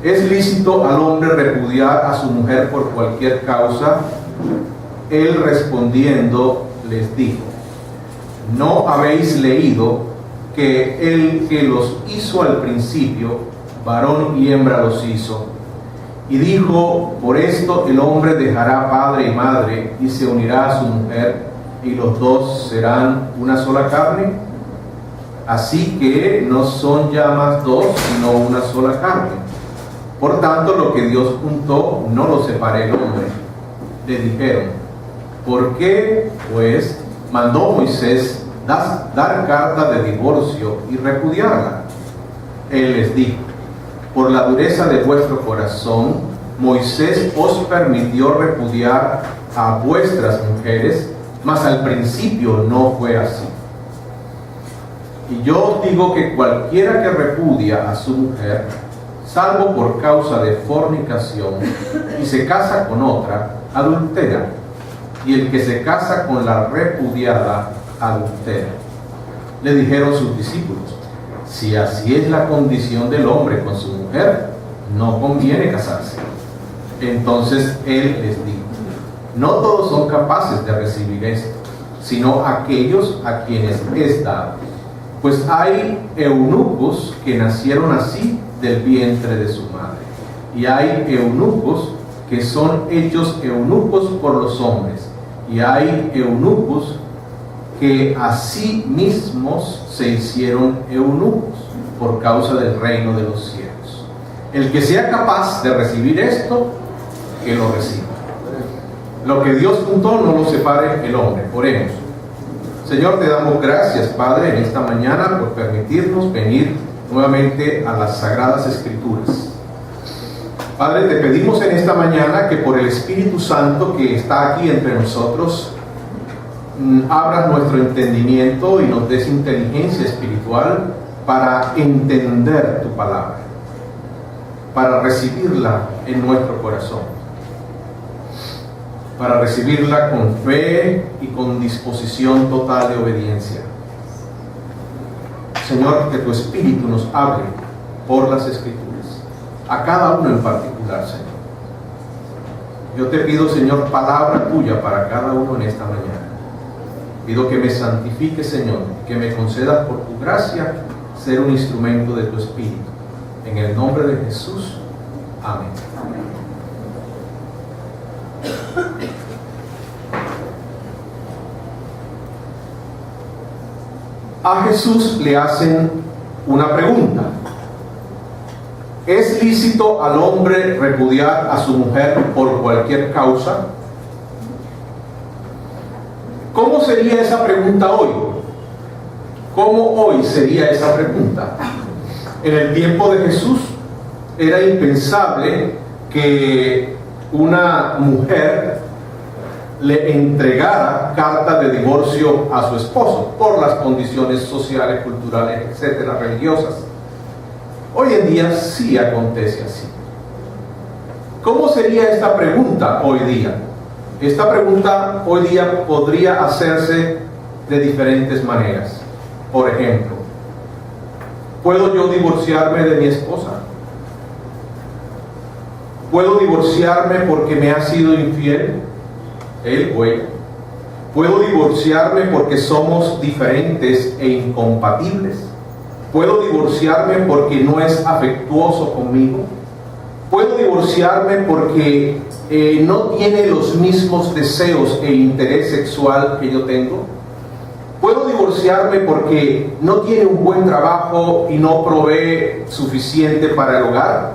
¿Es lícito al hombre repudiar a su mujer por cualquier causa? Él respondiendo les dijo: ¿no habéis leído que el que los hizo al principio, varón y hembra los hizo? Y dijo: por esto el hombre dejará padre y madre y se unirá a su mujer, y los dos serán una sola carne. Así que no son ya más dos, sino una sola carne. Por tanto, lo que Dios juntó, no lo separe el hombre. Le dijeron: ¿por qué, pues, mandó Moisés dar carta de divorcio y repudiarla? Él les dijo: por la dureza de vuestro corazón, Moisés os permitió repudiar a vuestras mujeres, mas al principio no fue así. Y yo os digo que cualquiera que repudia a su mujer, salvo por causa de fornicación, y se casa con otra, adultera. Y el que se casa con la repudiada, adultera. Le dijeron sus discípulos: si así es la condición del hombre con su mujer, no conviene casarse. Entonces él les dijo: no todos son capaces de recibir esto, sino aquellos a quienes es dado. Pues hay eunucos que nacieron así del vientre de su madre, y hay eunucos que son hechos eunucos por los hombres, y hay eunucos que a sí mismos se hicieron eunucos por causa del reino de los cielos. El que sea capaz de recibir esto, que lo reciba. Lo que Dios juntó, no lo separe el hombre. Oremos. Señor, te damos gracias, Padre, en esta mañana por permitirnos venir nuevamente a las Sagradas Escrituras. Padre, te pedimos en esta mañana que por el Espíritu Santo que está aquí entre nosotros, abras nuestro entendimiento y nos des inteligencia espiritual para entender tu palabra, para recibirla en nuestro corazón, para recibirla con fe y con disposición total de obediencia. Señor, que tu Espíritu nos hable por las Escrituras, a cada uno en particular, Señor. Yo te pido, Señor, palabra tuya para cada uno en esta mañana. Pido que me santifiques, Señor, que me concedas por tu gracia ser un instrumento de tu Espíritu. En el nombre de Jesús. Amén. A Jesús le hacen una pregunta: ¿es lícito al hombre repudiar a su mujer por cualquier causa? ¿Cómo sería esa pregunta hoy? ¿Cómo hoy sería esa pregunta? En el tiempo de Jesús era impensable que una mujer le entregara carta de divorcio a su esposo por las condiciones sociales, culturales, etcétera, religiosas. Hoy en día sí acontece así. ¿Cómo sería esta pregunta hoy día? Esta pregunta hoy día podría hacerse de diferentes maneras. Por ejemplo, ¿puedo yo divorciarme de mi esposa? ¿Puedo divorciarme porque me ha sido infiel él o ella? ¿Puedo divorciarme porque somos diferentes e incompatibles? ¿Puedo divorciarme porque no es afectuoso conmigo? ¿Puedo divorciarme porque no tiene los mismos deseos e interés sexual que yo tengo? ¿Puedo divorciarme porque no tiene un buen trabajo y no provee suficiente para el hogar?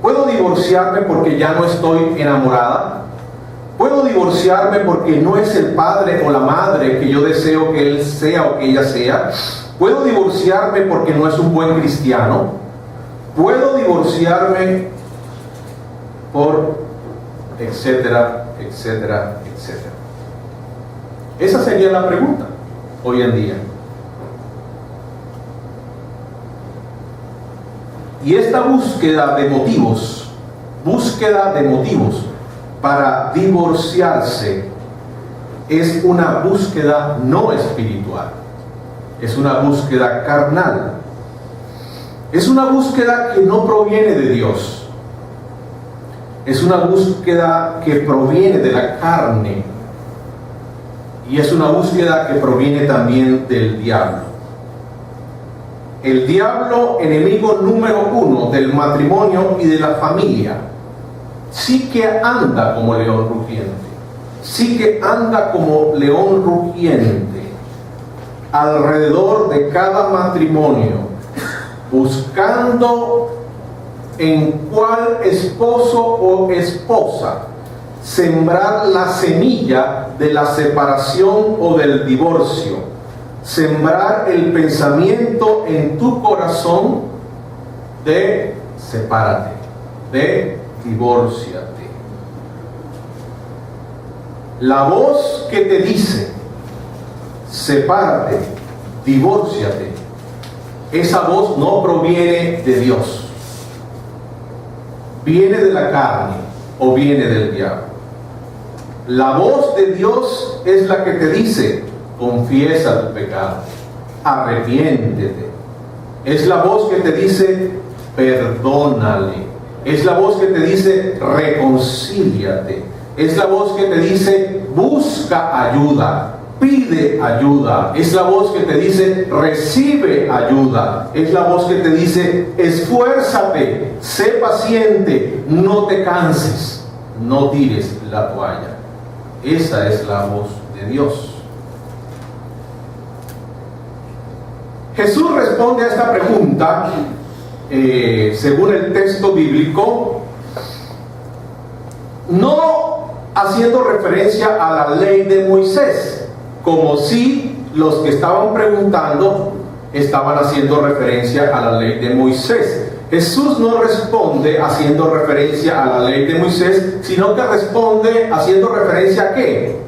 ¿Puedo divorciarme porque ya no estoy enamorada? ¿Puedo divorciarme porque no es el padre o la madre que yo deseo que él sea o que ella sea? ¿Puedo divorciarme porque no es un buen cristiano? ¿Puedo divorciarme por etcétera, etcétera, etcétera? Esa sería la pregunta hoy en día. Y esta búsqueda de motivos para divorciarse es una búsqueda no espiritual, es una búsqueda carnal, es una búsqueda que no proviene de Dios, es una búsqueda que proviene de la carne y es una búsqueda que proviene también del diablo. El diablo, enemigo número 1 del matrimonio y de la familia, sí que anda como león rugiente, sí que anda como león rugiente alrededor de cada matrimonio, buscando en cuál esposo o esposa sembrar la semilla de la separación o del divorcio, sembrar el pensamiento en tu corazón de sepárate, de divórciate. La voz que te dice sepárate, divórciate, esa voz no proviene de Dios, viene de la carne o viene del diablo. La voz de Dios es la que te dice: confiesa tu pecado, arrepiéntete. Es la voz que te dice: perdónale. Es la voz que te dice: reconcíliate. Es la voz que te dice: busca ayuda, pide ayuda. Es la voz que te dice: recibe ayuda. Es la voz que te dice: esfuérzate, sé paciente, no te canses, no tires la toalla. Esa es la voz de Dios. Jesús responde a esta pregunta, según el texto bíblico, no haciendo referencia a la ley de Moisés, como si los que estaban preguntando estaban haciendo referencia a la ley de Moisés. Jesús no responde haciendo referencia a la ley de Moisés, sino que responde haciendo referencia ¿a qué?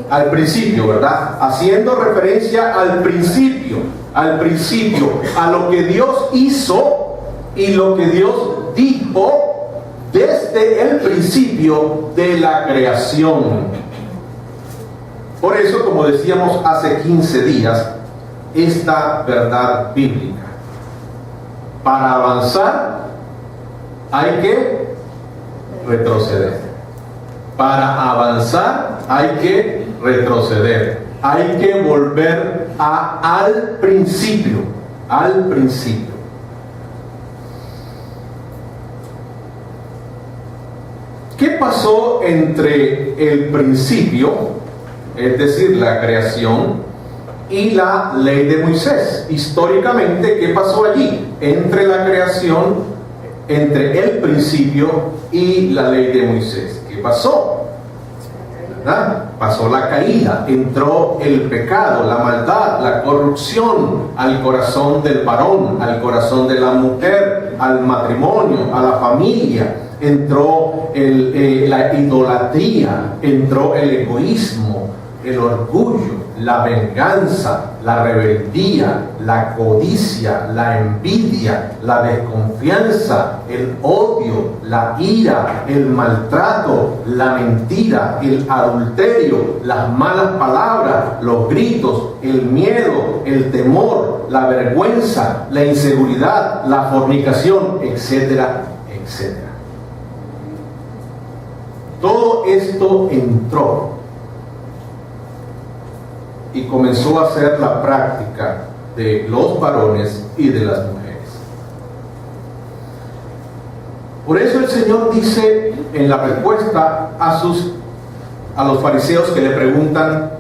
Al principio, ¿verdad? Haciendo referencia al principio, a lo que Dios hizo y lo que Dios dijo desde el principio de la creación. Por eso, como decíamos hace 15 días, esta verdad bíblica: para avanzar hay que retroceder. Para avanzar hay que retroceder. Hay que volver al principio. Al principio. ¿Qué pasó entre el principio, es decir, la creación, y la ley de Moisés? Históricamente, ¿qué pasó allí? Entre la creación, entre el principio y la ley de Moisés. ¿Qué pasó? ¿Verdad? Pasó la caída, entró el pecado, la maldad, la corrupción al corazón del varón, al corazón de la mujer, al matrimonio, a la familia. Entró la idolatría, entró el egoísmo, el orgullo, la venganza, la rebeldía, la codicia, la envidia, la desconfianza, el odio, la ira, el maltrato, la mentira, el adulterio, las malas palabras, los gritos, el miedo, el temor, la vergüenza, la inseguridad, la fornicación, etcétera, etcétera. Todo esto entró y comenzó a ser la práctica de los varones y de las mujeres. Por eso el Señor dice en la respuesta a los fariseos que le preguntan: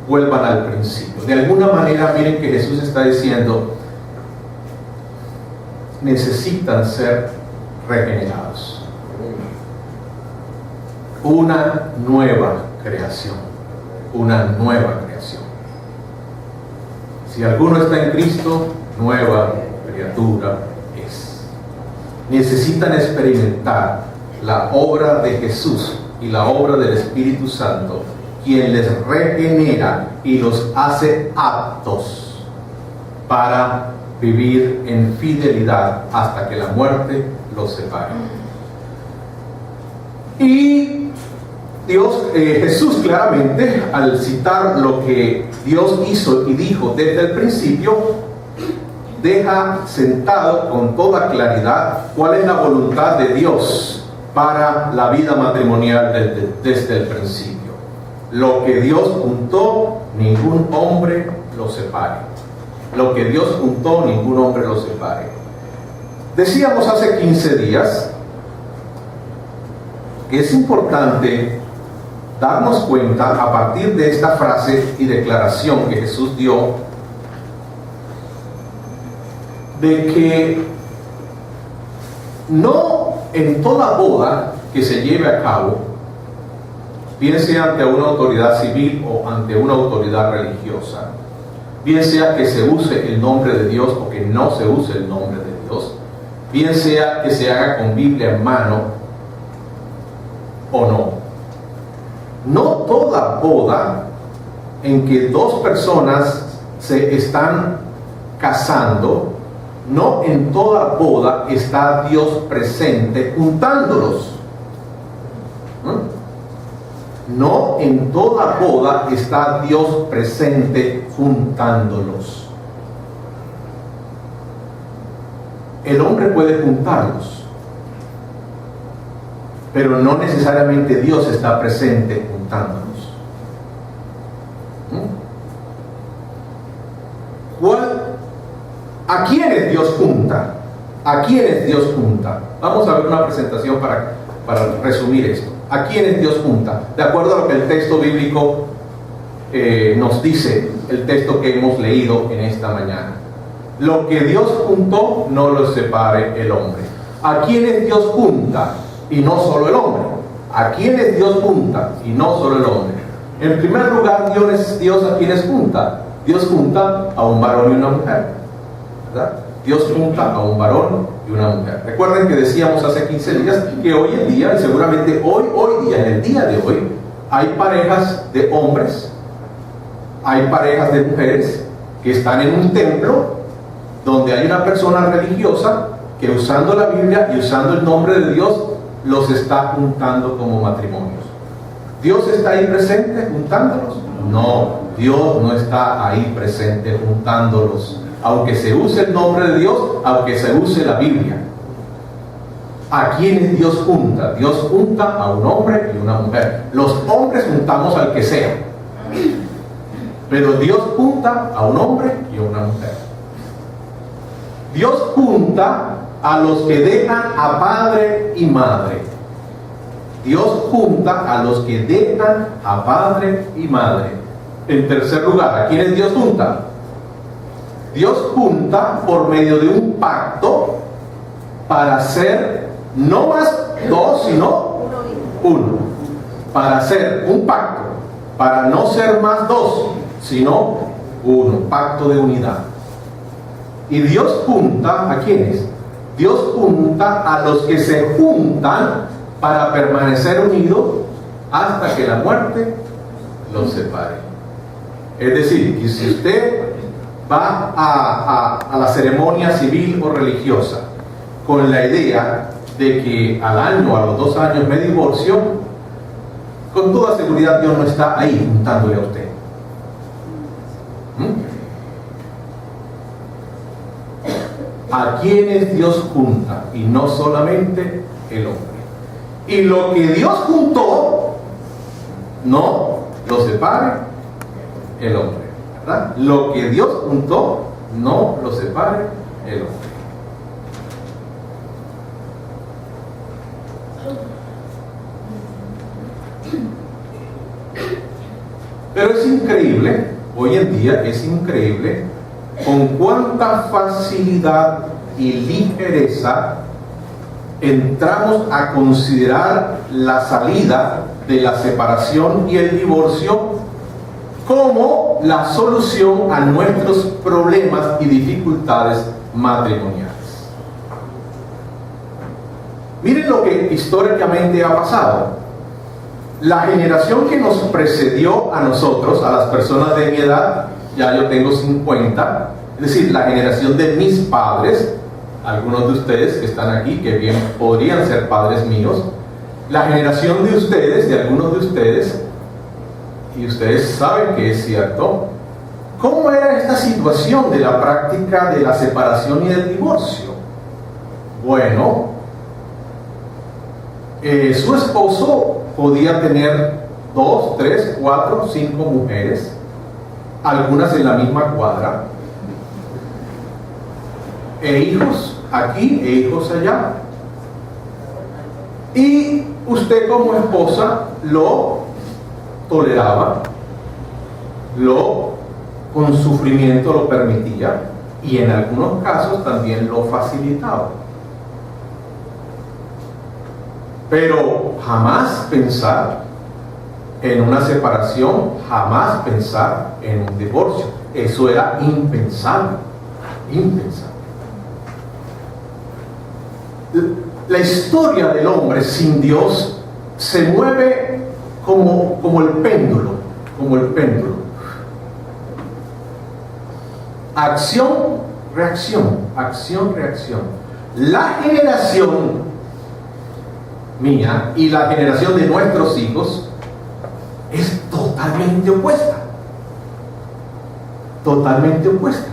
vuelvan al principio. De alguna manera, miren que Jesús está diciendo: necesitan ser regenerados. Una nueva creación. Una nueva creación. Si alguno está en Cristo, nueva criatura es. Necesitan experimentar la obra de Jesús y la obra del Espíritu Santo, quien les regenera y los hace aptos para vivir en fidelidad hasta que la muerte los separe. Y Jesús claramente, al citar lo que Dios hizo y dijo desde el principio, deja sentado con toda claridad cuál es la voluntad de Dios para la vida matrimonial desde el principio. Lo que Dios juntó, ningún hombre lo separe. Lo que Dios juntó, ningún hombre lo separe. Decíamos hace 15 días que es importante darnos cuenta a partir de esta frase y declaración que Jesús dio, de que no en toda boda que se lleve a cabo, bien sea ante una autoridad civil o ante una autoridad religiosa, bien sea que se use el nombre de Dios o que no se use el nombre de Dios, bien sea que se haga con Biblia en mano o no. No toda boda en que dos personas se están casando, no en toda boda está Dios presente juntándolos. No en toda boda está Dios presente juntándolos. El hombre puede juntarlos, pero no necesariamente Dios está presente juntándolos. ¿A quiénes Dios junta? ¿A quiénes Dios junta? Vamos a ver una presentación para resumir esto. ¿A quiénes Dios junta? De acuerdo a lo que el texto bíblico nos dice, el texto que hemos leído en esta mañana. Lo que Dios juntó, no lo separe el hombre. ¿A quiénes Dios junta? Y no solo el hombre. ¿A quiénes Dios junta? Y no solo el hombre. En primer lugar, Dios a quienes junta. Dios junta a un varón y una mujer, ¿verdad? Dios junta a un varón y una mujer. Recuerden que decíamos hace 15 días que hoy en día, y seguramente hoy día, en el día de hoy, hay parejas de hombres, hay parejas de mujeres que están en un templo donde hay una persona religiosa que, usando la Biblia y usando el nombre de Dios, los está juntando como matrimonios. ¿Dios está ahí presente juntándolos? No, Dios no está ahí presente juntándolos, aunque se use el nombre de Dios, aunque se use la Biblia. ¿A quiénes Dios junta? Dios junta a un hombre y una mujer. Los hombres juntamos al que sea, pero Dios junta a un hombre y una mujer. Dios junta a los que dejan a padre y madre. Dios junta a los que dejan a padre y madre. En tercer lugar, ¿a quiénes Dios junta? Dios junta por medio de un pacto para ser no más dos, sino uno. Para hacer un pacto, para no ser más dos, sino uno. Pacto de unidad. Y Dios junta, ¿a quiénes? Dios junta a los que se juntan para permanecer unidos hasta que la muerte los separe. Es decir, que si usted va a la ceremonia civil o religiosa con la idea de que al año, a los 2 años me divorcio, con toda seguridad Dios no está ahí juntándole a usted. ¿A quienes Dios junta? Y no solamente el hombre. Y lo que Dios juntó, no lo separe el hombre, ¿verdad? Lo que Dios juntó, no lo separe el hombre. Pero es increíble, hoy en día es increíble con cuánta facilidad y ligereza entramos a considerar la salida de la separación y el divorcio como la solución a nuestros problemas y dificultades matrimoniales. Miren lo que históricamente ha pasado. La generación que nos precedió a nosotros, a las personas de mi edad, ya yo tengo 50, es decir, la generación de mis padres, algunos de ustedes que están aquí, que bien podrían ser padres míos, la generación de ustedes, de algunos de ustedes, y ustedes saben que es cierto, ¿Cómo era esta situación de la práctica de la separación y del divorcio? Bueno, su esposo podía tener 2, 3, 4, 5 mujeres, algunas en la misma cuadra, e hijos aquí e hijos allá. Y usted como esposa lo toleraba, con sufrimiento lo permitía, y en algunos casos también lo facilitaba. Pero jamás pensar en una separación, jamás pensar en un divorcio. Eso era impensable, impensable. La historia del hombre sin Dios se mueve como el péndulo, como el péndulo. Acción, reacción, acción, reacción. La generación mía y la generación de nuestros hijos es totalmente opuesta. Totalmente opuesta.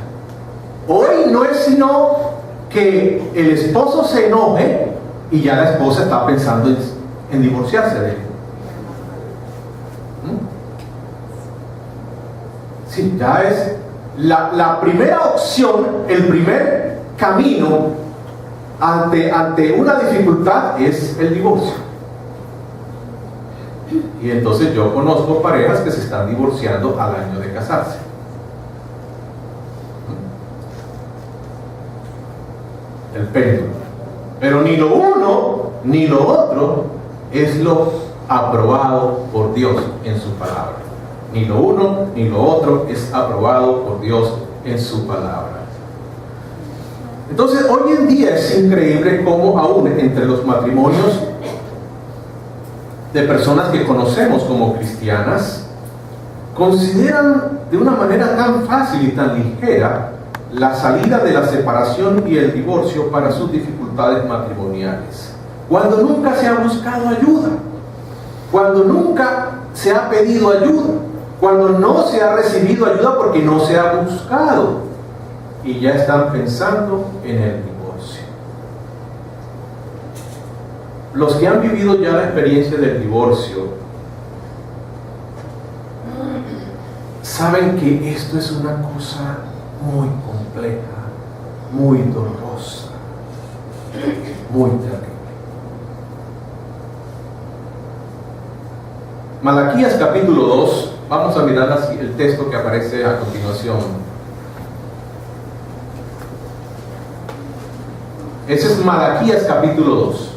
Hoy no es sino que el esposo se enoje y ya la esposa está pensando en divorciarse de él. Sí, ya es la primera opción, el primer camino ante una dificultad es el divorcio. Y entonces yo conozco parejas que se están divorciando al año de casarse. El péndulo. Pero ni lo uno ni lo otro es lo aprobado por Dios en su palabra. Ni lo uno ni lo otro es aprobado por Dios en su palabra. Entonces, hoy en día es increíble cómo aún entre los matrimonios de personas que conocemos como cristianas, consideran de una manera tan fácil y tan ligera la salida de la separación y el divorcio para sus dificultades matrimoniales, cuando nunca se ha buscado ayuda, cuando nunca se ha pedido ayuda, cuando no se ha recibido ayuda porque no se ha buscado, y ya están pensando en el divorcio. Los que han vivido ya la experiencia del divorcio saben que esto es una cosa muy compleja, muy dolorosa, muy terrible. Malaquías capítulo 2, vamos a mirar el texto que aparece a continuación. Ese es Malaquías capítulo 2.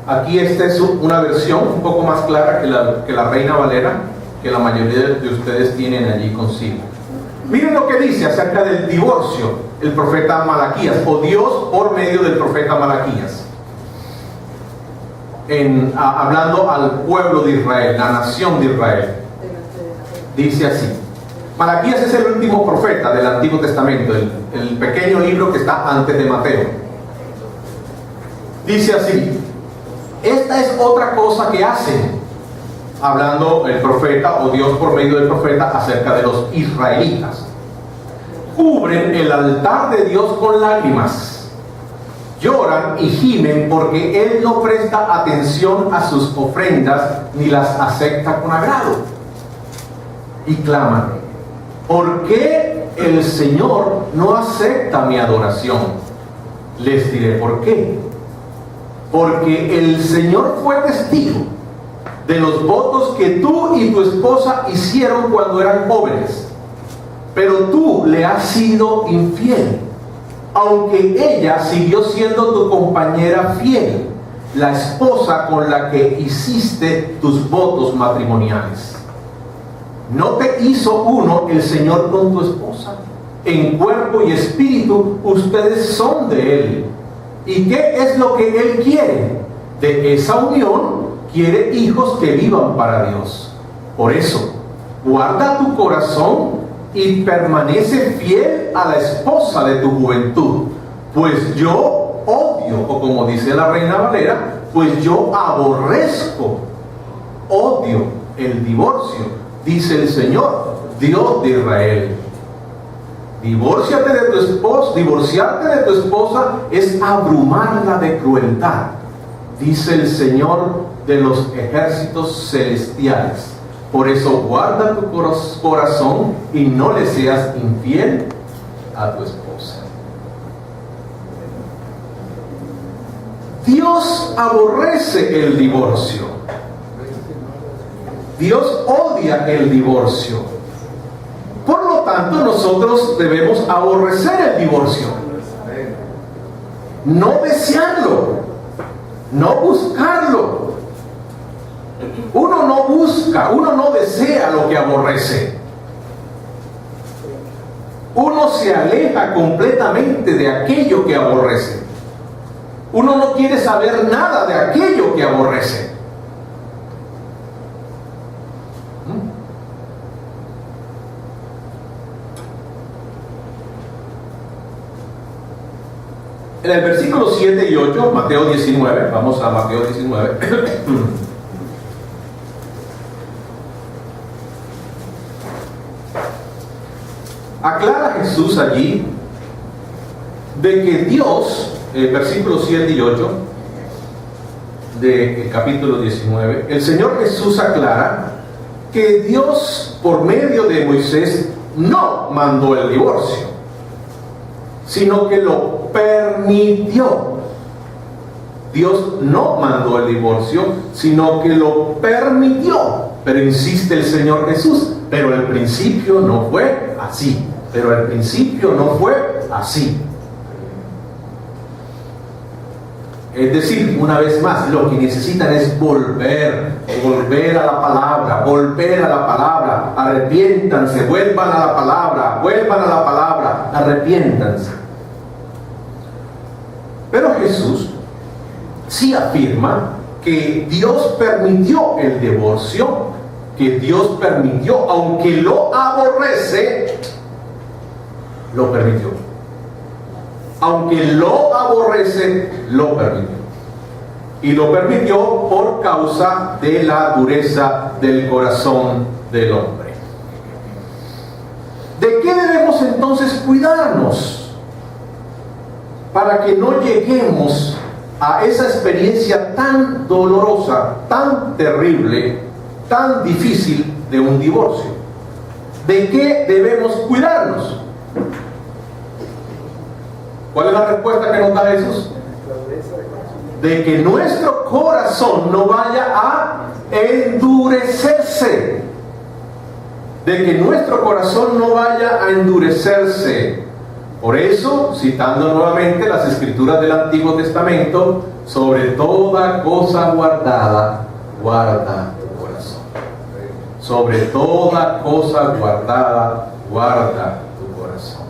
Aquí esta es una versión un poco más clara que la Reina Valera, que la mayoría de ustedes tienen allí consigo. Miren lo que dice acerca del divorcio el profeta Malaquías, o Dios por medio del profeta Malaquías, hablando al pueblo de Israel, la nación de Israel. Dice así. Malaquías es el último profeta del Antiguo Testamento, el pequeño libro que está antes de Mateo. Dice así: esta es otra cosa que hacen, hablando el profeta o Dios por medio del profeta acerca de los israelitas. Cubren el altar de Dios con lágrimas, lloran y gimen porque Él no presta atención a sus ofrendas ni las acepta con agrado. Y claman: ¿por qué el Señor no acepta mi adoración? Les diré por qué. Porque el Señor fue testigo de los votos que tú y tu esposa hicieron cuando eran jóvenes, pero tú le has sido infiel, aunque ella siguió siendo tu compañera fiel, la esposa con la que hiciste tus votos matrimoniales. ¿No te hizo uno el Señor con tu esposa? En cuerpo y espíritu ustedes son de Él. ¿Y qué es lo que Él quiere? De esa unión quiere hijos que vivan para Dios. Por eso, guarda tu corazón y permanece fiel a la esposa de tu juventud. Pues yo odio, o como dice la Reina Valera, pues yo aborrezco, odio el divorcio, dice el Señor, Dios de Israel. Divorciarte de tu esposo, divorciarte de tu esposa es abrumarla de crueldad, dice el Señor de los ejércitos celestiales. Por eso guarda tu corazón y no le seas infiel a tu esposa. Dios aborrece el divorcio. Dios odia el divorcio. Por lo tanto, nosotros debemos aborrecer el divorcio. No desearlo, no buscarlo. Uno no busca, uno no desea lo que aborrece. Uno se aleja completamente de aquello que aborrece. Uno no quiere saber nada de aquello que aborrece. En el versículo 7 y 8, Mateo 19, vamos a Mateo 19. Aclara Jesús allí de que Dios, versículos 7 y 8 del capítulo 19, el Señor Jesús aclara que Dios, por medio de Moisés, no mandó el divorcio, sino que lo permitió. Dios no mandó el divorcio, sino que lo permitió. Pero insiste el Señor Jesús, pero al principio no fue así. Pero al principio no fue así. Es decir, una vez más, lo que necesitan es volver a la palabra, arrepiéntanse, vuelvan a la palabra, arrepiéntanse. Pero Jesús sí afirma que Dios permitió el divorcio, que Dios permitió, aunque lo aborrece, lo permitió. Aunque lo aborrece, lo permitió. Y lo permitió por causa de la dureza del corazón del hombre. ¿De qué debemos entonces cuidarnos? Para que no lleguemos a esa experiencia tan dolorosa, tan terrible, tan difícil de un divorcio. ¿De qué debemos cuidarnos? ¿Cuál es la respuesta que nos da Jesús? De que nuestro corazón no vaya a endurecerse. De que nuestro corazón no vaya a endurecerse. Por eso, citando nuevamente las escrituras del Antiguo Testamento, sobre toda cosa guardada, guarda tu corazón. Sobre toda cosa guardada, guarda tu corazón.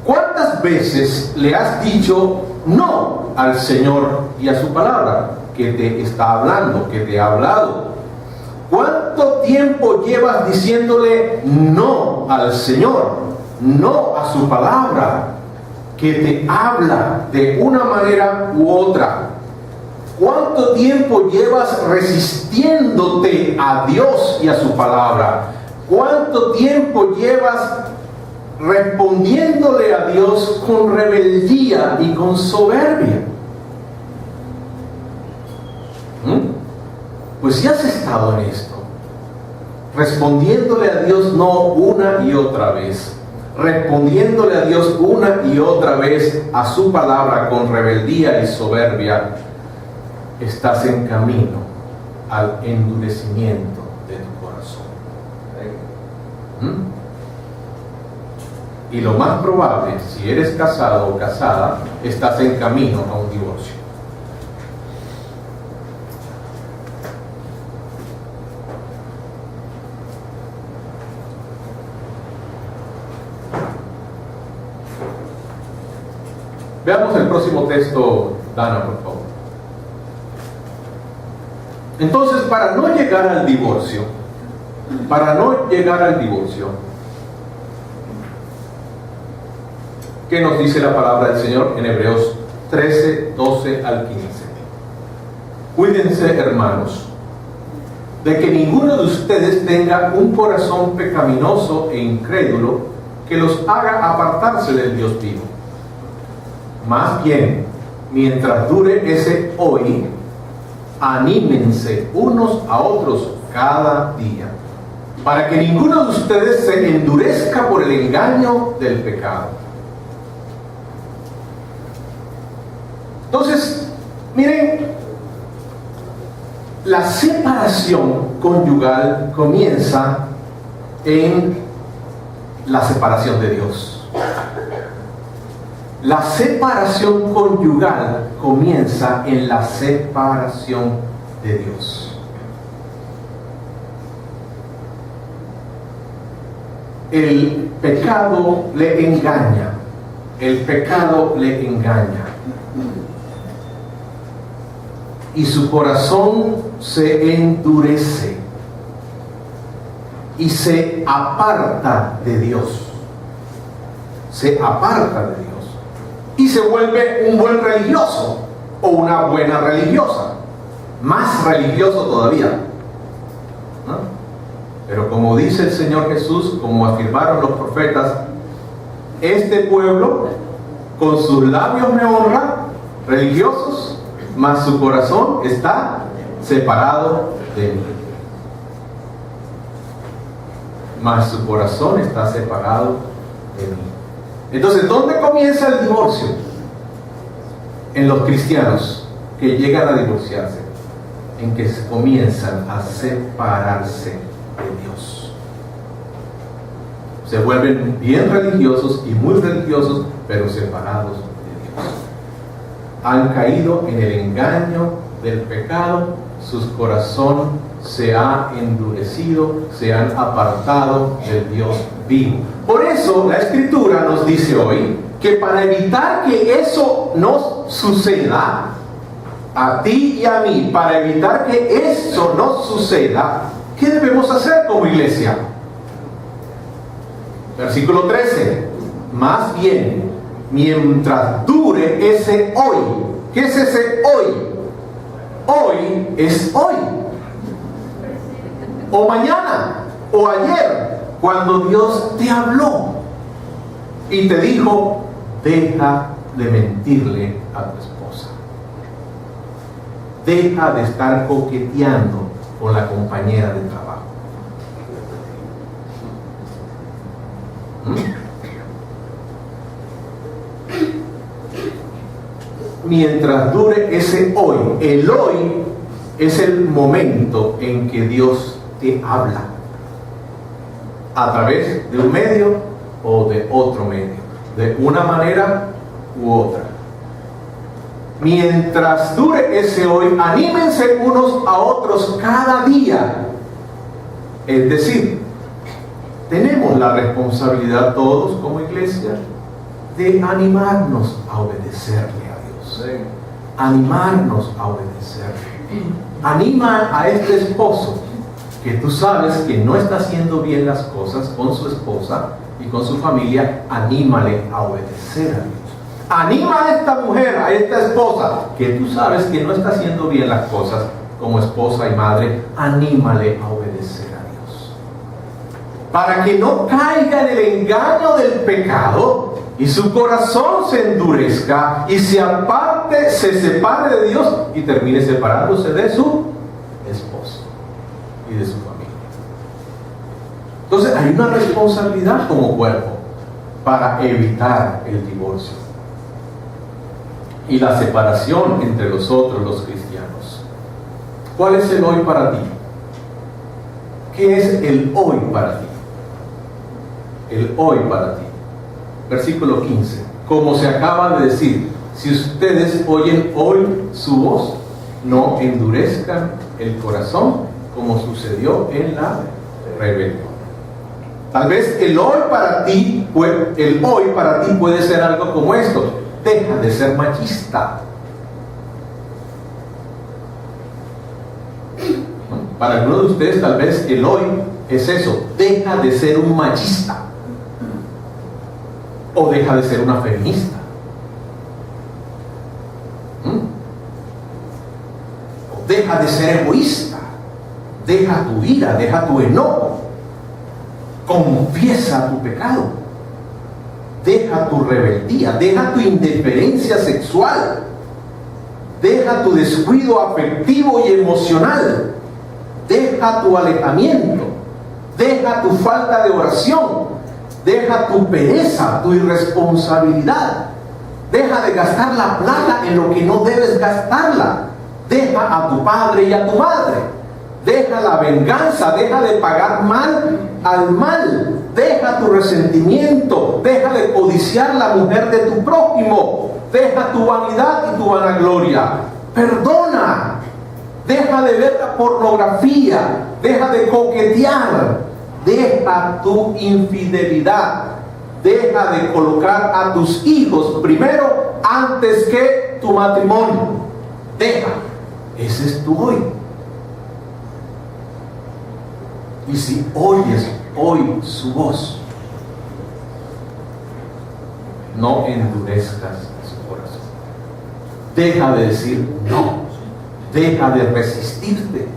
¿Cuántas veces le has dicho no al Señor y a su palabra que te está hablando, que te ha hablado? ¿Cuánto tiempo llevas diciéndole no al Señor, no a su palabra, que te habla de una manera u otra? ¿Cuánto tiempo llevas resistiéndote a Dios y a su palabra? ¿Cuánto tiempo llevas respondiéndole a Dios con rebeldía y con soberbia? Pues si has estado en esto, respondiéndole a Dios no una y otra vez, respondiéndole a Dios una y otra vez a su palabra con rebeldía y soberbia, estás en camino al endurecimiento de tu corazón. Y lo más probable, si eres casado o casada, estás en camino a un divorcio. Veamos el próximo texto, Dana, por favor. Entonces, para no llegar al divorcio, ¿qué nos dice la palabra del Señor en Hebreos 13, 12 al 15? Cuídense, hermanos, de que ninguno de ustedes tenga un corazón pecaminoso e incrédulo que los haga apartarse del Dios vivo. Más bien, mientras dure ese hoy, anímense unos a otros cada día, para que ninguno de ustedes se endurezca por el engaño del pecado. Entonces, miren, la separación conyugal comienza en la separación de Dios. La separación conyugal comienza en la separación de Dios. El pecado le engaña. El pecado le engaña. Y su corazón se endurece y se aparta de Dios. Se aparta de Dios. Y se vuelve un buen religioso o una buena religiosa. Más religioso todavía, ¿no? Pero como dice el Señor Jesús, como afirmaron los profetas, este pueblo con sus labios me honra, religiosos, mas su corazón está separado de mí. Mas su corazón está separado de mí. Entonces, ¿dónde comienza el divorcio? En los cristianos que llegan a divorciarse, en que se comienzan a separarse de Dios. Se vuelven bien religiosos y muy religiosos, pero separados de Dios. Han caído en el engaño del pecado, su corazón se ha endurecido, se han apartado del Dios vivo. Por eso la Escritura nos dice hoy que para evitar que eso no suceda a ti y a mí, para evitar que eso no suceda, ¿qué debemos hacer como iglesia? Versículo 13. Más bien, mientras dure ese hoy. ¿Qué es ese hoy? Hoy es hoy. O mañana, o ayer, cuando Dios te habló y te dijo, deja de mentirle a tu esposa. Deja de estar coqueteando con la compañera de trabajo. Mientras dure ese hoy, el hoy es el momento en que Dios te habla a través de un medio o de otro medio, de una manera u otra. Mientras dure ese hoy, anímense unos a otros cada día. Es decir, tenemos la responsabilidad todos como iglesia de animarnos a obedecerle a Dios. Animarnos a obedecerle. Anima a este esposo que tú sabes que no está haciendo bien las cosas con su esposa y con su familia. Anímale a obedecer a Dios. Anima a esta mujer, a esta esposa que tú sabes que no está haciendo bien las cosas como esposa y madre. Anímale a obedecer a Dios, para que no caiga en el engaño del pecado y su corazón se endurezca y se aparte, se separe de Dios y termine separándose de su esposo y de su familia. Entonces hay una responsabilidad como cuerpo para evitar el divorcio y la separación entre nosotros los cristianos. ¿Cuál es el hoy para ti? ¿Qué es el hoy para ti? El hoy para ti. Versículo 15. Como se acaba de decir, si ustedes oyen hoy su voz, no endurezcan el corazón como sucedió en la rebelión. Tal vez el hoy para ti puede ser algo como esto: deja de ser machista. Para algunos de ustedes tal vez el hoy es eso: deja de ser un machista, o deja de ser una feminista, o deja de ser egoísta. deja tu ira, deja tu enojo, confiesa tu pecado, deja tu rebeldía, deja tu indiferencia sexual, deja tu descuido afectivo y emocional, deja tu alejamiento, deja tu falta de oración, deja tu pereza, tu irresponsabilidad, deja de gastar la plata en lo que no debes gastarla, deja a tu padre y a tu madre, deja la venganza, deja de pagar mal al mal, deja tu resentimiento, deja de codiciar la mujer de tu prójimo, deja tu vanidad y tu vanagloria, perdona, deja de ver la pornografía, deja de coquetear, deja tu infidelidad, deja de colocar a tus hijos primero antes que tu matrimonio, deja, ese es tu hoy. Y si oyes hoy su voz, no endurezcas su corazón. Deja de decir no. Deja de resistirte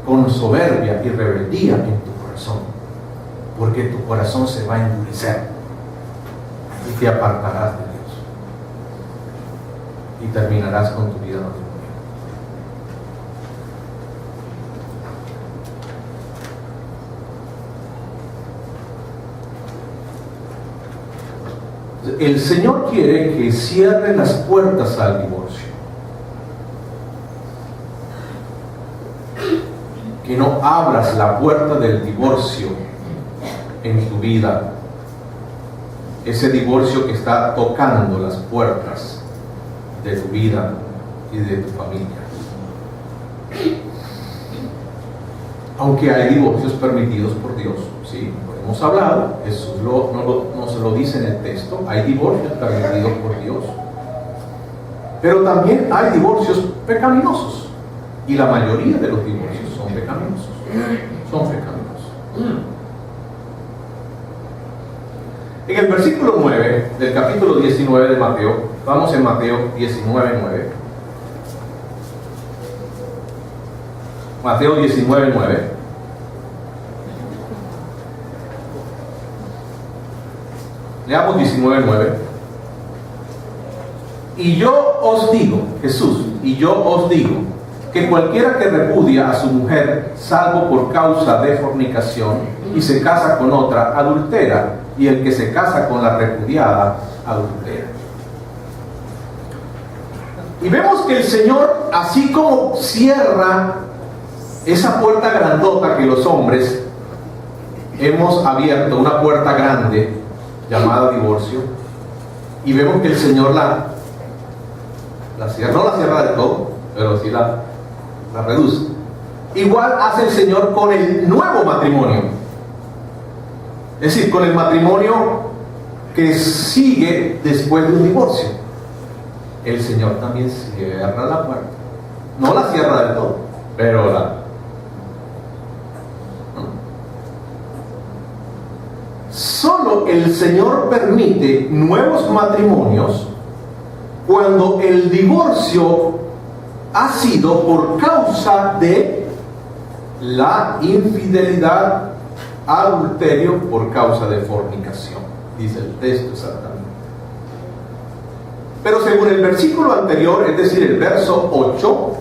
con soberbia y rebeldía en tu corazón, porque tu corazón se va a endurecer y te apartarás de Dios y terminarás con tu vida matrimonial. El Señor quiere que cierre las puertas al divorcio, que no abras la puerta del divorcio en tu vida, ese divorcio que está tocando las puertas de tu vida y de tu familia. Aunque hay divorcios permitidos por Dios, ¿sí? Hemos hablado, Jesús no se lo dice en el texto, hay divorcios permitidos por Dios, pero también hay divorcios pecaminosos, y la mayoría de los divorcios son pecaminosos. En el versículo 9 del capítulo 19 de Mateo, vamos en Mateo 19:9. Mateo 19:9. Leamos 19:9. Y yo os digo, Jesús, y yo os digo, que cualquiera que repudia a su mujer, salvo por causa de fornicación, y se casa con otra, adultera, y el que se casa con la repudiada, adultera. Y vemos que el Señor, así como cierra esa puerta grandota que los hombres hemos abierto, una puerta grande llamada divorcio, y vemos que el Señor la cierra, no la cierra del todo, pero sí la reduce. Igual hace el Señor con el nuevo matrimonio, es decir, con el matrimonio que sigue después de un divorcio. El Señor también cierra la puerta, no la cierra del todo, pero solo el Señor permite nuevos matrimonios cuando el divorcio ha sido por causa de la infidelidad, adulterio, por causa de fornicación, dice el texto exactamente. Pero según el versículo anterior, es decir, el verso 8,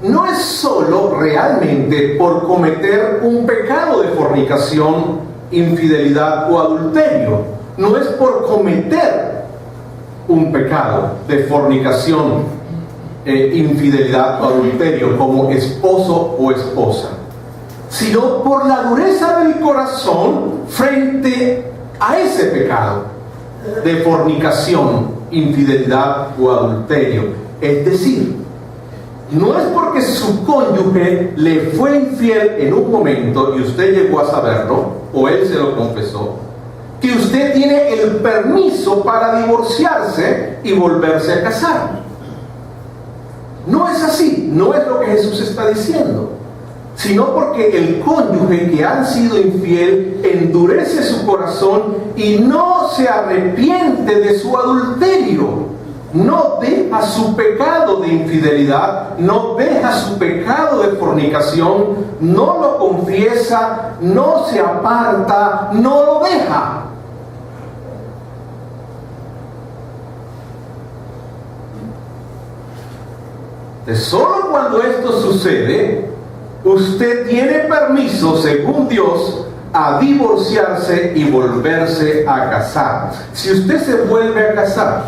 no es solo realmente por cometer un pecado de fornicación, infidelidad o adulterio, no es por cometer un pecado de fornicación, infidelidad o adulterio como esposo o esposa, sino por la dureza del corazón frente a ese pecado de fornicación, infidelidad o adulterio. Es decir, no es porque su cónyuge le fue infiel en un momento y usted llegó a saberlo, o él se lo confesó, que usted tiene el permiso para divorciarse y volverse a casar. No es así, no es lo que Jesús está diciendo, sino porque el cónyuge que ha sido infiel endurece su corazón y no se arrepiente de su adulterio, no deja su pecado de infidelidad, no deja su pecado de fornicación, no lo confiesa, no se aparta, no lo deja. Solo cuando esto sucede, usted tiene permiso, según Dios, a divorciarse y volverse a casar. Si usted se vuelve a casar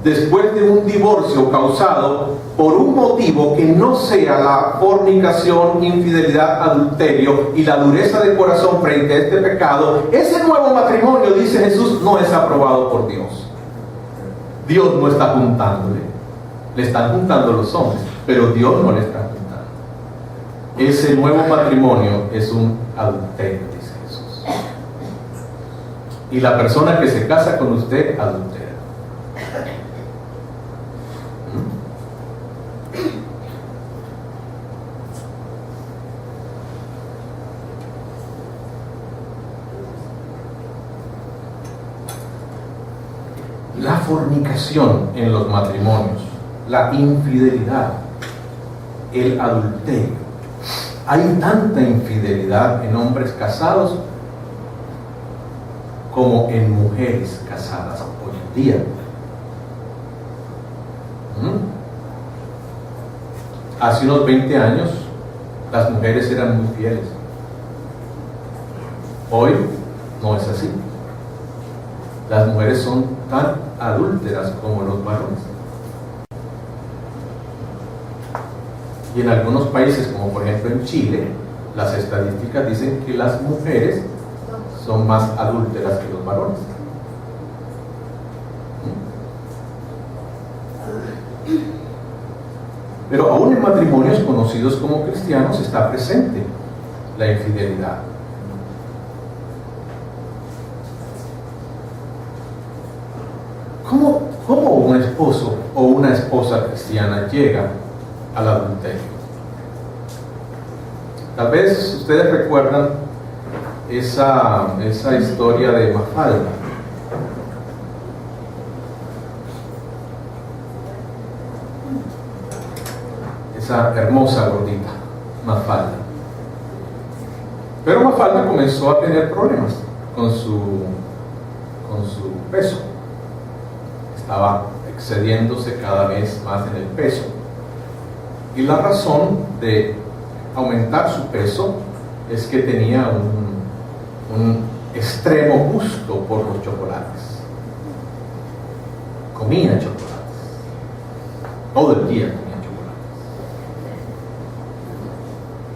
después de un divorcio causado por un motivo que no sea la fornicación, infidelidad, adulterio y la dureza de corazón frente a este pecado, ese nuevo matrimonio, dice Jesús, no es aprobado por Dios. Dios no está juntándole, le están juntando los hombres, pero Dios no le está juntando. Ese nuevo matrimonio es un adulterio, dice Jesús. Y la persona que se casa con usted adultera. La fornicación en los matrimonios, la infidelidad, el adulterio. Hay tanta infidelidad en hombres casados como en mujeres casadas hoy en día. Hace unos 20 años las mujeres eran muy fieles. Hoy no es así. Las mujeres son tan adúlteras como los varones. Y en algunos países, como por ejemplo en Chile, las estadísticas dicen que las mujeres son más adúlteras que los varones. Pero aún en matrimonios conocidos como cristianos está presente la infidelidad. ¿Cómo un esposo o una esposa cristiana llega al adulterio? Tal vez ustedes recuerdan esa historia de Mafalda. Esa hermosa gordita, Mafalda. Pero Mafalda comenzó a tener problemas con su peso. Estaba excediéndose cada vez más en el peso. Y la razón de aumentar su peso es que tenía un extremo gusto por los chocolates. Comía chocolates. Todo el día comía chocolates.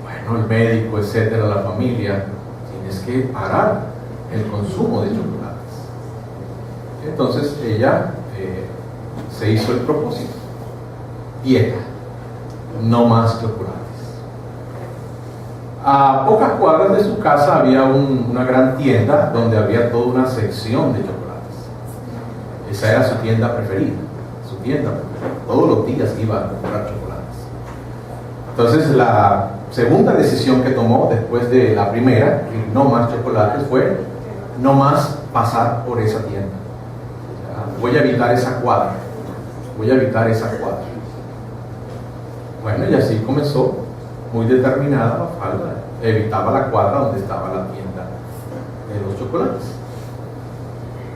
Bueno, el médico, etcétera, la familia, tienes que parar el consumo de chocolates. Entonces ella se hizo el propósito: dieta, no más chocolates. A pocas cuadras de su casa había una gran tienda donde había toda una sección de chocolates. Esa era su tienda preferida, todos los días iba a comprar chocolates. Entonces la segunda decisión que tomó después de la primera, no más chocolates, fue no más pasar por esa tienda. Voy a evitar esa cuadra. Bueno, y así comenzó, muy determinada Mafalda. Evitaba la cuadra donde estaba la tienda de los chocolates.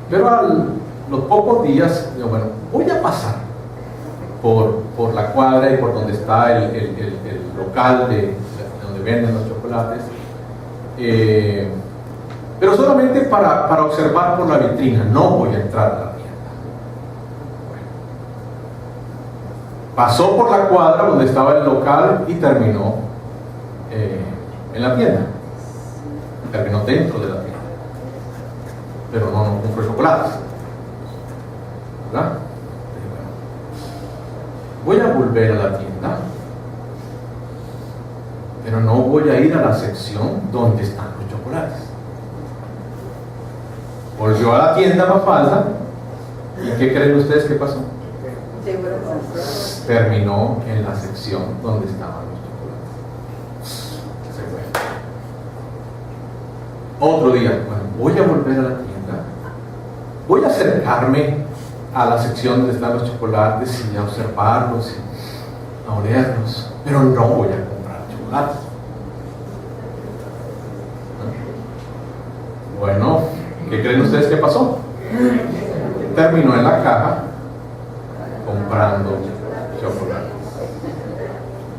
Pero a los pocos días, yo, bueno, voy a pasar por la cuadra y por donde está el local de donde venden los chocolates, pero solamente para observar por la vitrina. No voy a entrar a la tienda. Pasó por la cuadra donde estaba el local y terminó en la tienda. Terminó dentro de la tienda. Pero no compró chocolates. ¿Verdad? Voy a volver a la tienda, pero no voy a ir a la sección donde están los chocolates. Volvió a la tienda Mafalda, ¿y qué creen ustedes que pasó? Terminó en la sección donde estaban los chocolates. Se fue. Otro día, bueno, voy a volver a la tienda, voy a acercarme a la sección donde están los chocolates y a observarlos y a olerlos, pero no voy a comprar chocolates. Bueno, ¿qué creen ustedes que pasó? Terminó en la caja comprando chocolates.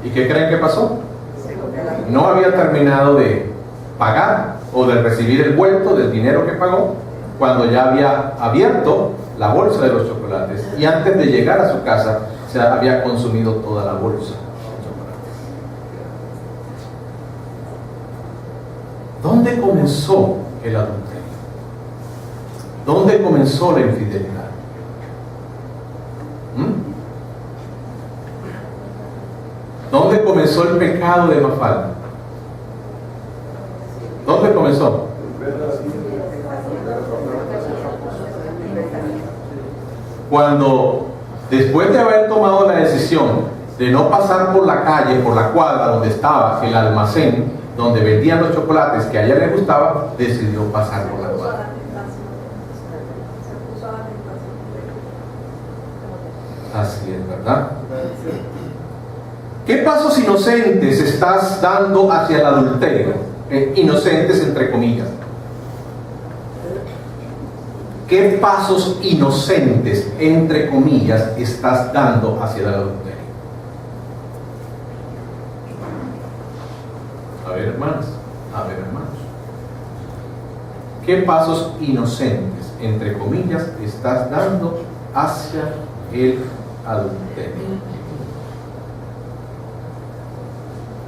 ¿Y qué creen que pasó? No había terminado de pagar o de recibir el vuelto del dinero que pagó cuando ya había abierto la bolsa de los chocolates, y antes de llegar a su casa se había consumido toda la bolsa de chocolates. ¿Dónde comenzó el adulterio? ¿Dónde comenzó la infidelidad? ¿Dónde comenzó el pecado de Mafalda? ¿Dónde comenzó? Cuando, después de haber tomado la decisión de no pasar por la calle, por la cuadra donde estaba el almacén donde vendían los chocolates que a ella le gustaba, decidió pasar por la cuadra. Así es, ¿verdad? ¿Qué pasos inocentes estás dando hacia el adulterio? Inocentes entre comillas. ¿Qué pasos inocentes entre comillas estás dando hacia el adulterio? A ver, hermanos. ¿Qué pasos inocentes entre comillas estás dando hacia el adulterio?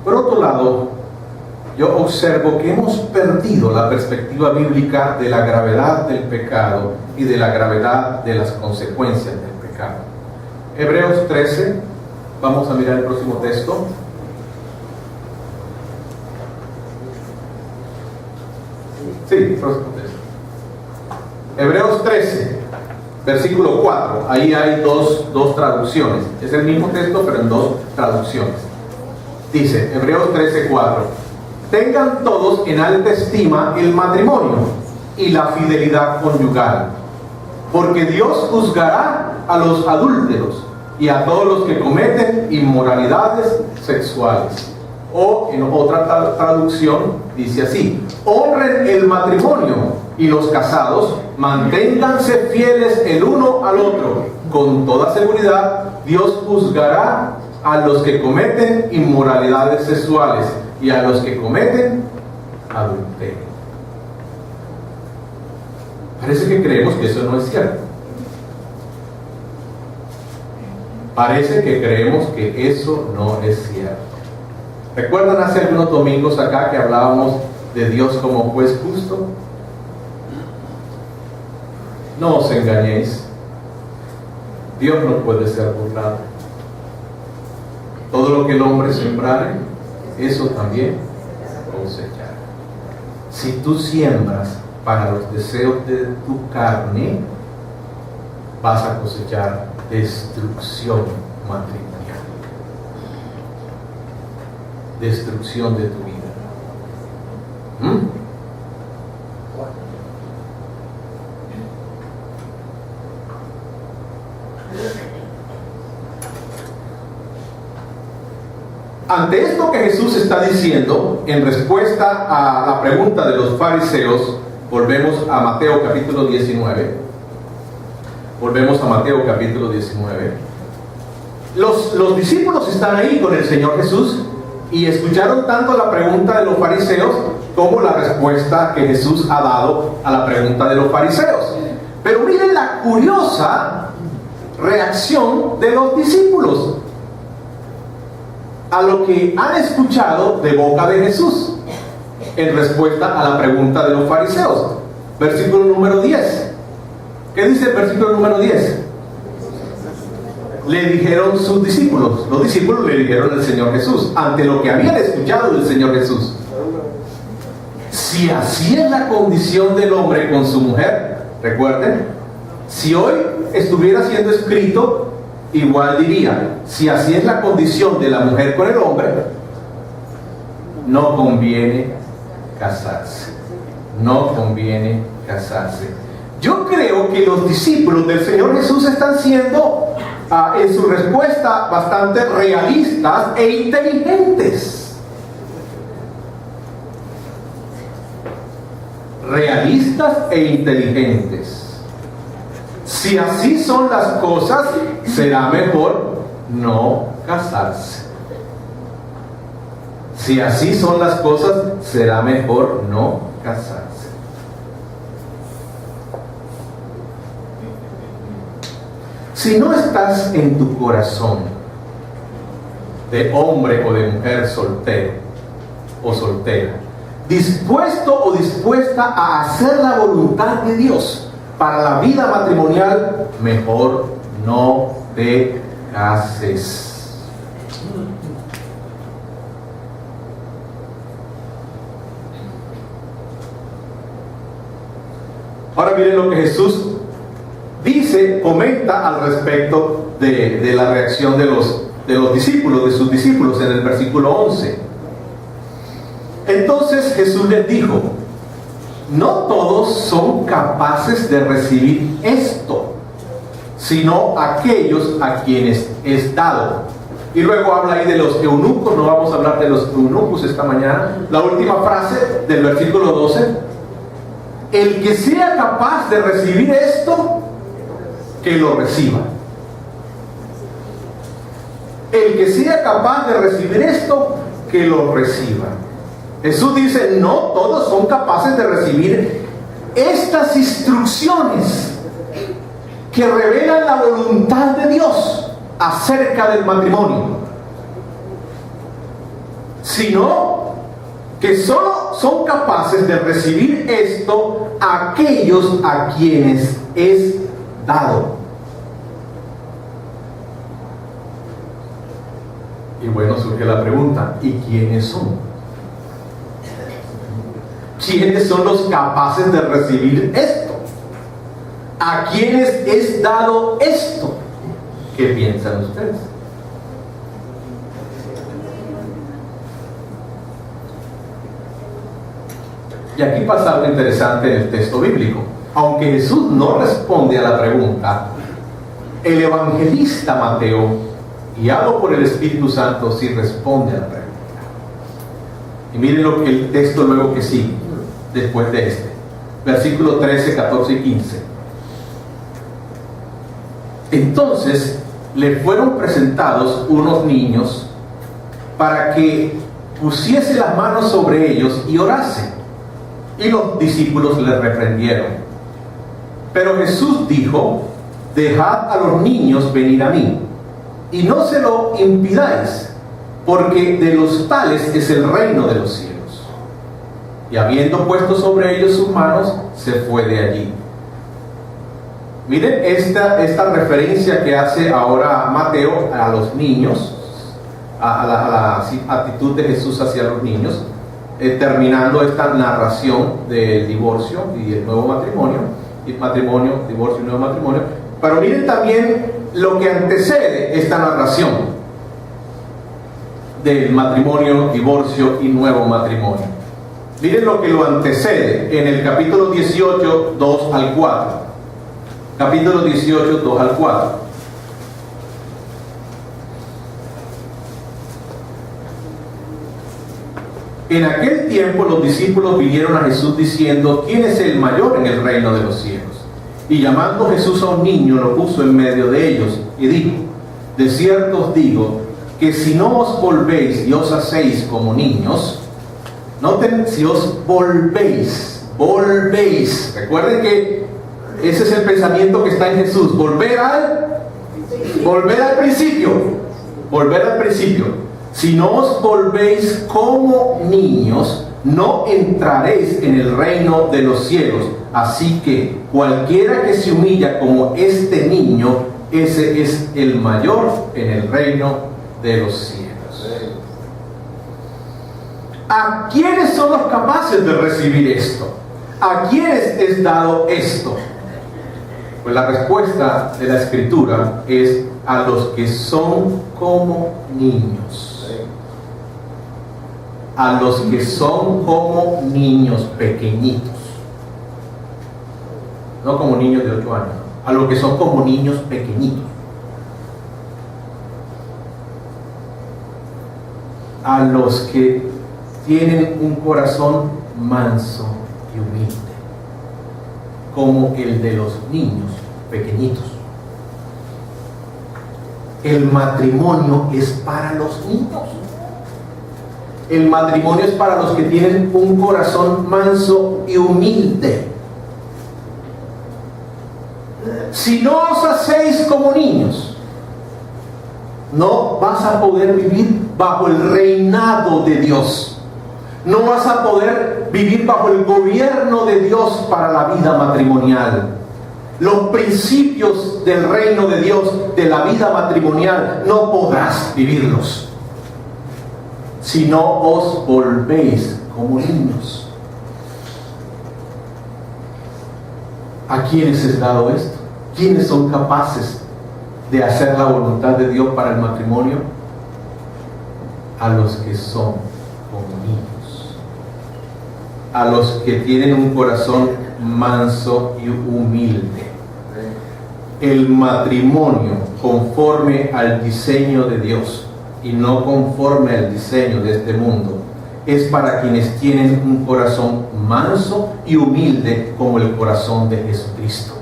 Por otro lado, yo observo que hemos perdido la perspectiva bíblica de la gravedad del pecado y de la gravedad de las consecuencias del pecado. Hebreos 13, vamos a mirar el próximo texto. Sí, próximo texto. Hebreos 13, versículo 4. Ahí hay dos traducciones. Es el mismo texto, pero en dos traducciones. Dice, Hebreos 13, 4. Tengan todos en alta estima el matrimonio y la fidelidad conyugal, porque Dios juzgará a los adúlteros y a todos los que cometen inmoralidades sexuales. O en otra traducción dice así: honren el matrimonio y los casados manténganse fieles el uno al otro. Con toda seguridad Dios juzgará a los que cometen inmoralidades sexuales y a los que cometen adulterio. Parece que creemos que eso no es cierto. Parece que creemos que eso no es cierto. ¿Recuerdan hace algunos domingos acá que hablábamos de Dios como juez justo? No os engañéis. Dios no puede ser burlado. Todo lo que el hombre sembrare, eso también cosechará. Si tú siembras para los deseos de tu carne, vas a cosechar destrucción matrimonial, destrucción de tu vida. Ante esto que Jesús está diciendo, en respuesta a la pregunta de los fariseos, volvemos a Mateo capítulo 19. Volvemos a Mateo capítulo 19. Los discípulos están ahí con el Señor Jesús y escucharon tanto la pregunta de los fariseos como la respuesta que Jesús ha dado a la pregunta de los fariseos. Pero miren la curiosa reacción de los discípulos a lo que han escuchado de boca de Jesús en respuesta a la pregunta de los fariseos. Versículo número 10. ¿Qué dice el versículo número 10? Le dijeron sus discípulos, los discípulos le dijeron al Señor Jesús, ante lo que habían escuchado del Señor Jesús: si así es la condición del hombre con su mujer, recuerden, si hoy estuviera siendo escrito, igual diría: si así es la condición de la mujer con el hombre, no conviene casarse. No conviene casarse. Yo creo veo que los discípulos del Señor Jesús están siendo, en su respuesta, bastante realistas e inteligentes. Realistas e inteligentes. Si así son las cosas, será mejor no casarse. Si así son las cosas, será mejor no casarse. Si no estás en tu corazón de hombre o de mujer soltero o soltera, dispuesto o dispuesta a hacer la voluntad de Dios para la vida matrimonial, mejor no te cases. Ahora miren lo que Jesús dice, comenta al respecto de la reacción de los discípulos, de sus discípulos, en el versículo 11. Entonces Jesús les dijo: no todos son capaces de recibir esto, sino aquellos a quienes es dado. Y luego habla ahí de los eunucos. No vamos a hablar de los eunucos esta mañana. La última frase del versículo 12: el que sea capaz de recibir esto, que lo reciba. El que sea capaz de recibir esto, que lo reciba. Jesús dice: no todos son capaces de recibir estas instrucciones que revelan la voluntad de Dios acerca del matrimonio, sino que solo son capaces de recibir esto aquellos a quienes es dado. Y bueno, surge la pregunta: ¿y quiénes son? ¿Quiénes son los capaces de recibir esto? ¿A quiénes es dado esto? ¿Qué piensan ustedes? Y aquí pasa algo interesante en el texto bíblico. Aunque Jesús no responde a la pregunta, el evangelista Mateo, guiado por el Espíritu Santo, sí responde a la pregunta. Y miren lo que el texto luego que sigue, después de este. Versículos 13, 14 y 15. Entonces le fueron presentados unos niños para que pusiese las manos sobre ellos y orase. Y los discípulos le reprendieron. Pero Jesús dijo: dejad a los niños venir a mí, y no se lo impidáis, porque de los tales es el reino de los cielos. Y habiendo puesto sobre ellos sus manos, se fue de allí. Miren esta referencia que hace ahora Mateo a los niños, a la actitud de Jesús hacia los niños, terminando esta narración del divorcio y el nuevo matrimonio, divorcio y nuevo matrimonio. Pero miren también lo que antecede esta narración del matrimonio, divorcio y nuevo matrimonio. Miren lo que lo antecede en el capítulo 18, 2 al 4. Capítulo 18, 2 al 4. En aquel tiempo los discípulos vinieron a Jesús diciendo: ¿quién es el mayor en el reino de los cielos? Y llamando Jesús a un niño, lo puso en medio de ellos y dijo: de cierto os digo que si no os volvéis y os hacéis como niños, noten, si os volvéis, recuerden que ese es el pensamiento que está en Jesús, volver al principio. Si no os volvéis como niños, no entraréis en el reino de los cielos. Así que cualquiera que se humilla como este niño, ese es el mayor en el reino de los cielos. ¿A quiénes son los capaces de recibir esto? ¿A quiénes es dado esto? Pues la respuesta de la Escritura es: a los que son como niños. A los que son como niños pequeñitos. no como niños de 8 años, a los que son como niños pequeñitos, a los que tienen un corazón manso y humilde, como el de los niños pequeñitos. El matrimonio es para los niños. El matrimonio es para los que tienen un corazón manso y humilde. Si no os hacéis como niños, no vas a poder vivir bajo el reinado de Dios. No vas a poder vivir bajo el gobierno de Dios para la vida matrimonial. Los principios del reino de Dios, de la vida matrimonial, no podrás vivirlos si no os volvéis como niños. ¿A quiénes es dado esto? ¿Quiénes son capaces de hacer la voluntad de Dios para el matrimonio? A los que son como niños, a los que tienen un corazón manso y humilde. El matrimonio conforme al diseño de Dios y no conforme al diseño de este mundo es para quienes tienen un corazón manso y humilde como el corazón de Jesucristo.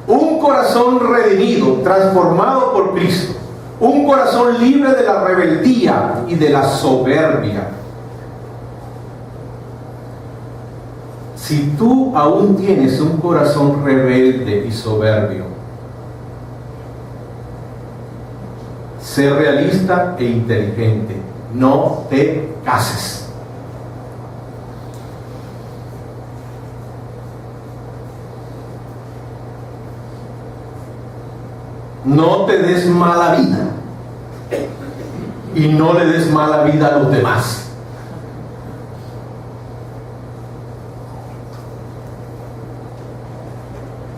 Un corazón redimido, transformado por Cristo, un corazón libre de la rebeldía y de la soberbia. Si tú aún tienes un corazón rebelde y soberbio, sé realista e inteligente. No te cases. No te des mala vida. Y no le des mala vida a los demás.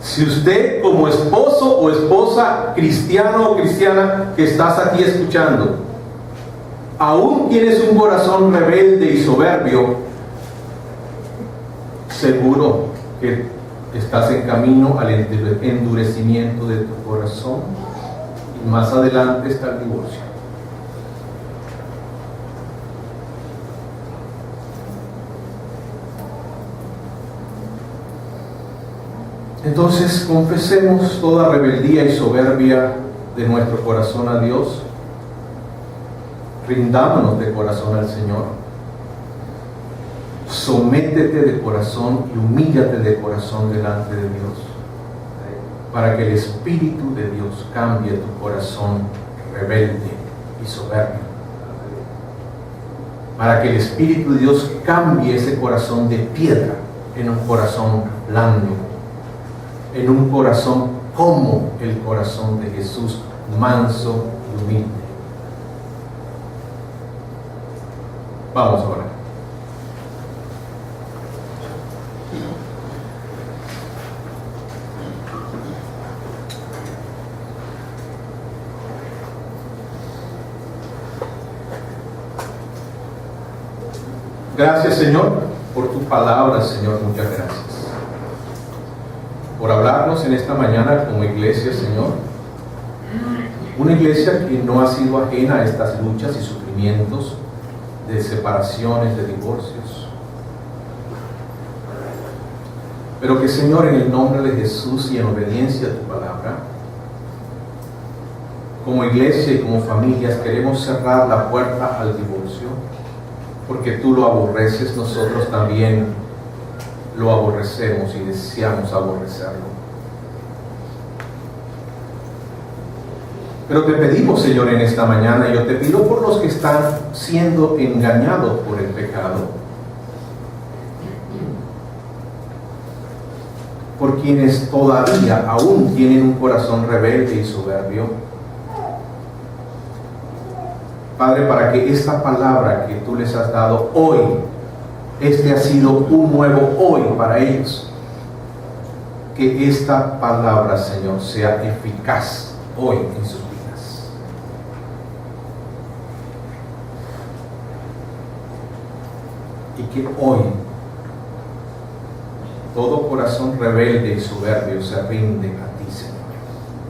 Si usted como esposo o esposa, cristiano o cristiana que estás aquí escuchando, aún tienes un corazón rebelde y soberbio, seguro que estás en camino al endurecimiento de tu corazón y más adelante está el divorcio. Entonces confesemos toda rebeldía y soberbia de nuestro corazón a Dios. Rindámonos de corazón al Señor. Sométete de corazón y humíllate de corazón delante de Dios, para que el Espíritu de Dios cambie tu corazón rebelde y soberbio. Para que el Espíritu de Dios cambie ese corazón de piedra en un corazón blando, en un corazón como el corazón de Jesús, manso y humilde. Vamos a orar. Gracias, Señor, por tu palabra, Señor, muchas gracias. Por hablarnos en esta mañana como iglesia, Señor. Una iglesia que no ha sido ajena a estas luchas y sufrimientos de separaciones, de divorcios. Pero que, Señor, en el nombre de Jesús y en obediencia a tu palabra, como iglesia y como familias queremos cerrar la puerta al divorcio, porque tú lo aborreces, nosotros también lo aborrecemos y deseamos aborrecerlo. Pero te pedimos, Señor, en esta mañana, yo te pido por los que están siendo engañados por el pecado, por quienes todavía aún tienen un corazón rebelde y soberbio. Padre, para que esta palabra que tú les has dado hoy, este ha sido un nuevo hoy para ellos. Que esta palabra, Señor, sea eficaz hoy en sus vidas. Y que hoy todo corazón rebelde y soberbio se rinde a ti, Señor.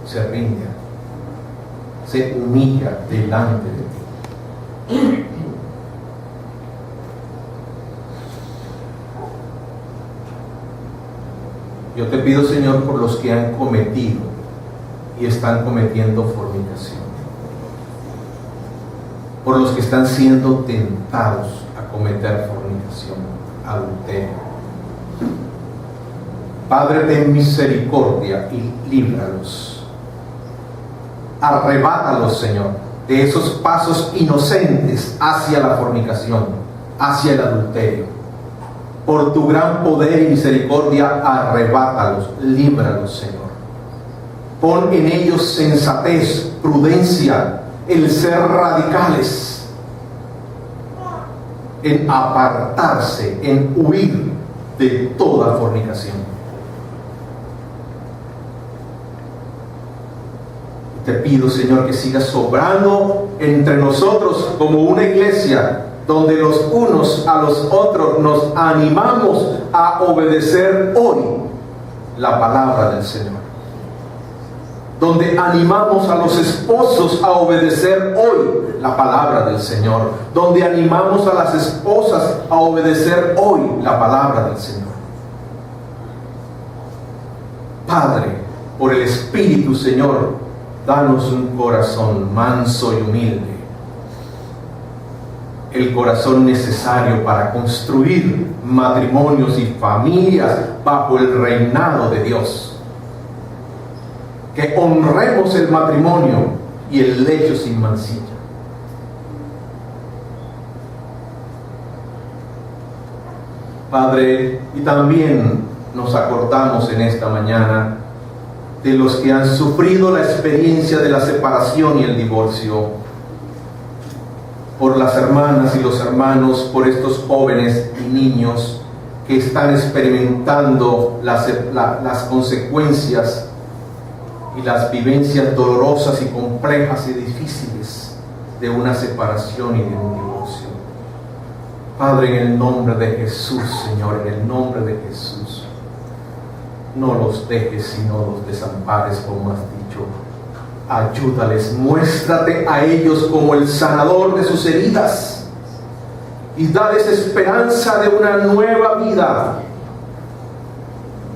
Se rinde a ti. Se humilla delante de ti. Yo te pido, Señor, por los que han cometido y están cometiendo fornicación, por los que están siendo tentados a cometer fornicación, adulterio. Padre, ten misericordia y líbralos. Arrebátalos, Señor, de esos pasos inocentes hacia la fornicación, hacia el adulterio. Por tu gran poder y misericordia, arrebátalos, líbralos, Señor. Pon en ellos sensatez, prudencia, el ser radicales, en apartarse, en huir de toda fornicación. Te pido, Señor, que sigas sobrando entre nosotros como una iglesia donde los unos a los otros nos animamos a obedecer hoy la palabra del Señor. Donde animamos a los esposos a obedecer hoy la palabra del Señor. Donde animamos a las esposas a obedecer hoy la palabra del Señor. Padre, por el Espíritu, Señor, danos un corazón manso y humilde. El corazón necesario para construir matrimonios y familias bajo el reinado de Dios. Que honremos el matrimonio y el lecho sin mancilla. Padre, y también nos acordamos en esta mañana de los que han sufrido la experiencia de la separación y el divorcio. Por las hermanas y los hermanos, por estos jóvenes y niños que están experimentando las consecuencias y las vivencias dolorosas y complejas y difíciles de una separación y de un divorcio. Padre, en el nombre de Jesús, Señor, en el nombre de Jesús, no los dejes y no los desampares, como has dicho. Ayúdales, muéstrate a ellos como el sanador de sus heridas y dales esperanza de una nueva vida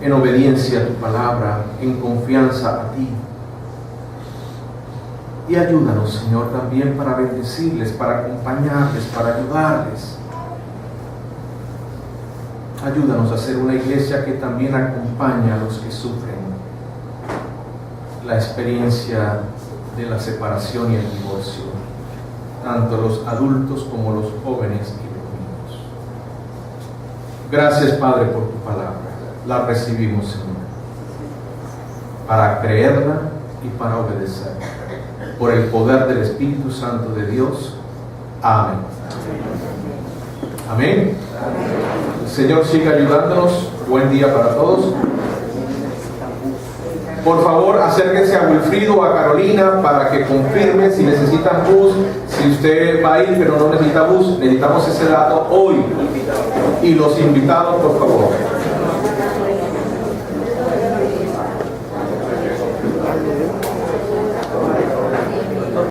en obediencia a tu palabra, en confianza a ti. Y ayúdanos, Señor, también para bendecirles, para acompañarles, para ayudarles. Ayúdanos a ser una iglesia que también acompaña a los que sufren la experiencia de la separación y el divorcio, tanto los adultos como los jóvenes y los niños. Gracias, Padre, por tu palabra. La recibimos, Señor, para creerla y para obedecerla. Por el poder del Espíritu Santo de Dios. Amén. Amén. El Señor siga ayudándonos. Buen día para todos. Por favor, acérquense a Wilfrido o a Carolina para que confirmen si necesitan bus. Si usted va a ir pero no necesita bus, necesitamos ese dato hoy. Y los invitados, por favor.